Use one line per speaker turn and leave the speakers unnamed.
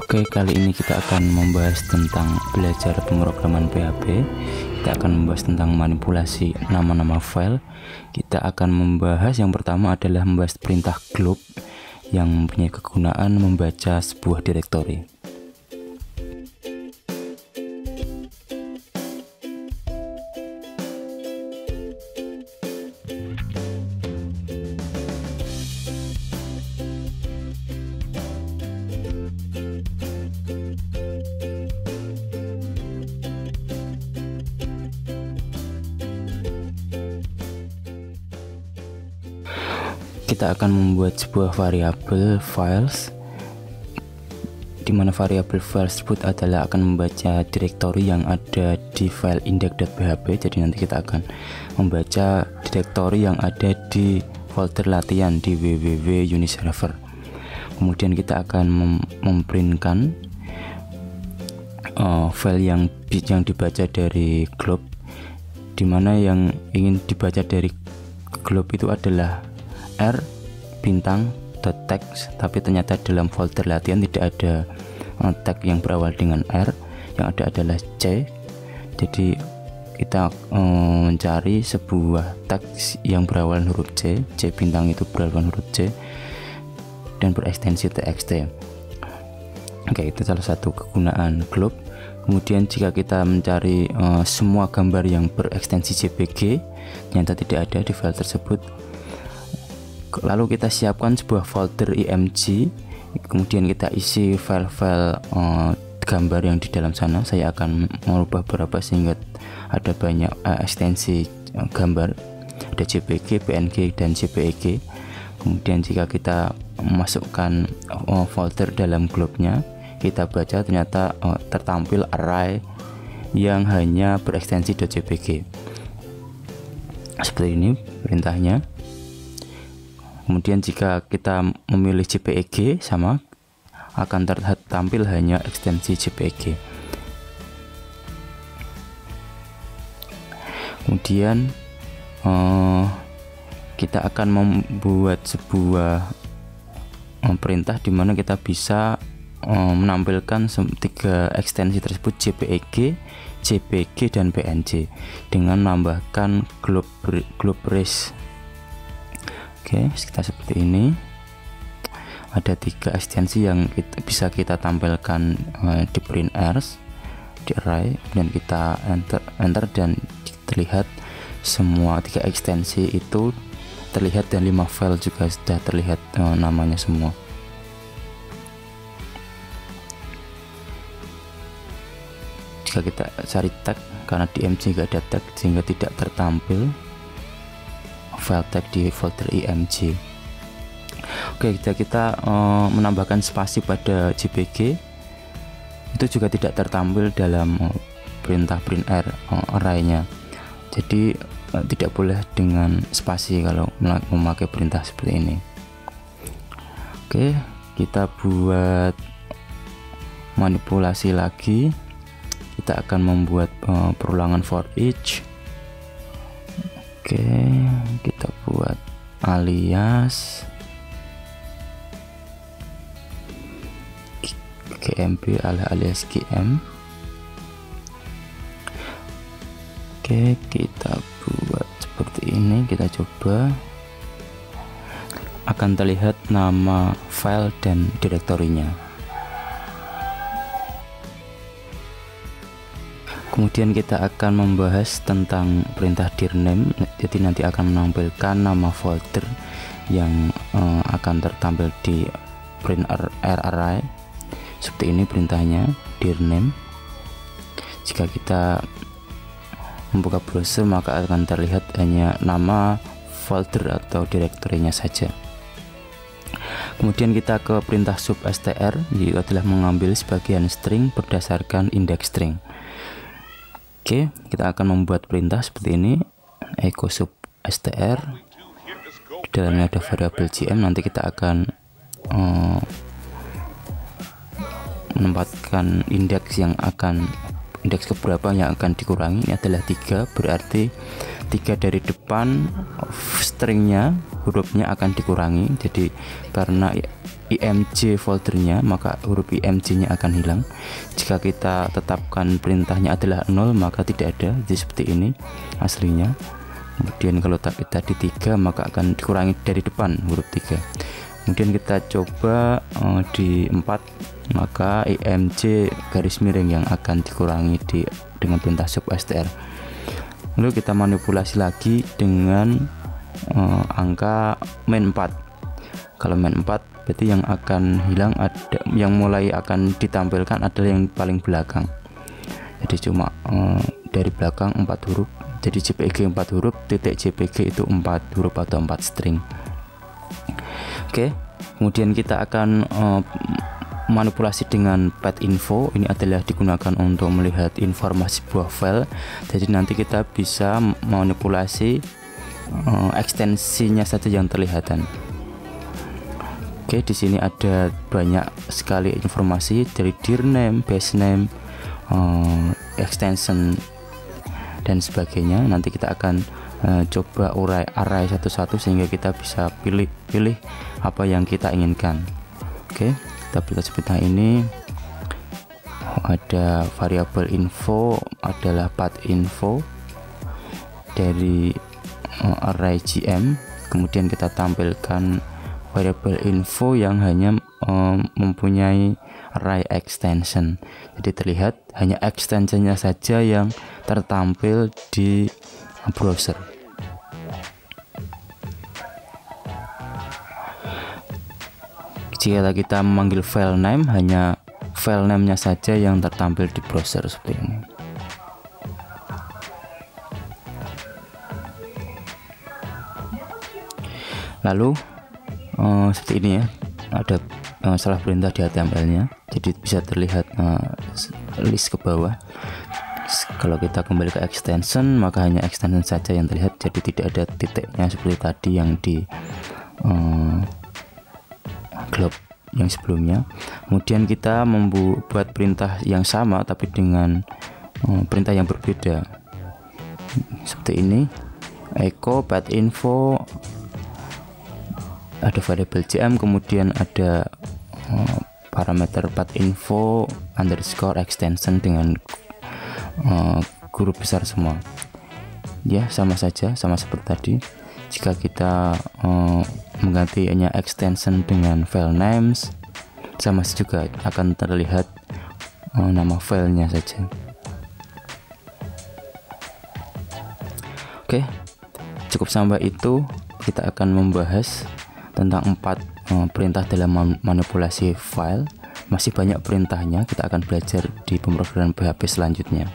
Oke, kali ini kita akan membahas tentang belajar pemrograman PHP. Kita akan membahas tentang manipulasi nama-nama file. Kita akan membahas yang pertama adalah membahas perintah glob yang mempunyai kegunaan membaca sebuah direktori. Kita akan membuat sebuah variabel files, di mana variabel files tersebut adalah akan membaca direktori yang ada di file index.php. Jadi nanti kita akan membaca direktori yang ada di folder latihan di www.uniserver. Kemudian kita akan memprintkan file yang dibaca dari glob, di mana yang ingin dibaca dari glob itu adalah R bintang .text, tapi ternyata dalam folder latihan tidak ada tag yang berawal dengan R, yang ada adalah C. Jadi kita mencari sebuah teks yang berawal huruf C bintang itu berawal huruf C dan berekstensi txt. Oke, itu salah satu kegunaan glob. Kemudian jika kita mencari semua gambar yang berekstensi JPG, ternyata tidak ada di file tersebut. Lalu kita siapkan sebuah folder img, kemudian kita isi file-file gambar yang di dalam sana. Saya akan merubah beberapa sehingga ada banyak ekstensi gambar, ada JPG, PNG, dan JPEG. Kemudian jika kita masukkan folder dalam globnya, kita baca ternyata tertampil array yang hanya berekstensi .jpg. Seperti ini perintahnya. Kemudian jika kita memilih JPEG, sama akan tertampil hanya ekstensi JPEG. Kemudian kita akan membuat sebuah perintah di mana kita bisa menampilkan tiga ekstensi tersebut, JPEG, JPG, dan PNG, dengan menambahkan glob res. Oke, kita seperti ini. Ada tiga ekstensi yang bisa kita tampilkan di print rs, di array, dan kita enter dan terlihat semua tiga ekstensi itu terlihat, dan 5 file juga sudah terlihat namanya semua. Jika kita cari tag, karena di img tidak ada tag sehingga tidak tertampil file tag di folder img. Oke, jika kita menambahkan spasi pada JPG, itu juga tidak tertampil dalam perintah print array-nya. Jadi tidak boleh dengan spasi kalau memakai perintah seperti ini. Oke, kita buat manipulasi lagi. Kita akan membuat perulangan for each. Oke, kita buat alias gmp alias gm. Oke, kita buat seperti ini. Kita coba, akan terlihat nama file dan direktorinya. Kemudian kita akan membahas tentang perintah dirname. Jadi nanti akan menampilkan nama folder yang akan tertampil di print array. Seperti ini perintahnya, dirname. Jika kita membuka browser, maka akan terlihat hanya nama folder atau direktorinya saja. Kemudian kita ke perintah substr, yaitu adalah mengambil sebagian string berdasarkan indeks string. Oke, kita akan membuat perintah seperti ini, echo substr. Di dalamnya ada variabel gm. Nanti kita akan menempatkan indeks keberapa yang akan dikurangi. Ini adalah 3, berarti 3 dari depan, stringnya hurufnya akan dikurangi. Jadi karena img foldernya, maka huruf img nya akan hilang. Jika kita tetapkan perintahnya adalah 0, maka tidak ada. Jadi seperti ini aslinya. Kemudian kalau tadi 3, maka akan dikurangi dari depan huruf 3. Kemudian kita coba di 4, maka img garis miring yang akan dikurangi dengan perintah substr. Lalu kita manipulasi lagi dengan angka main 4. Kalau main 4 berarti yang akan hilang ada, yang mulai akan ditampilkan adalah yang paling belakang. Jadi cuma dari belakang 4 huruf. Jadi JPG 4 huruf, titik JPG itu 4 huruf atau 4 string. Oke, kemudian kita akan manipulasi dengan pad info. Ini adalah digunakan untuk melihat informasi sebuah file. Jadi nanti kita bisa manipulasi ekstensinya saja yang terlihatan. Oke, di sini ada banyak sekali informasi dari dir name, base name, extension dan sebagainya. Nanti kita akan coba array satu-satu sehingga kita bisa pilih apa yang kita inginkan. Oke, kita buka sebentar. Ini ada variabel info adalah path info dari array gm. Kemudian kita tampilkan variabel info yang hanya mempunyai array extension. Jadi terlihat hanya extensionnya saja yang tertampil di browser. Jika kita memanggil file name, hanya file name-nya saja yang tertampil di browser seperti ini. Lalu seperti ini ya, ada salah perintah di HTML-nya, jadi bisa terlihat list ke bawah. Kalau kita kembali ke extension, maka hanya extension saja yang terlihat, jadi tidak ada titiknya seperti tadi yang di glob yang sebelumnya. Kemudian kita membuat perintah yang sama tapi dengan perintah yang berbeda seperti ini. Echo path info, ada variabel gm, kemudian ada parameter path info underscore extension dengan huruf besar semua. Ya, sama saja, sama seperti tadi. Jika kita mengganti hanya extension dengan file names, sama juga akan terlihat nama filenya saja. Oke, cukup sampai itu. Kita akan membahas tentang 4 perintah dalam manipulasi file. Masih banyak perintahnya, kita akan belajar di pemrograman PHP selanjutnya.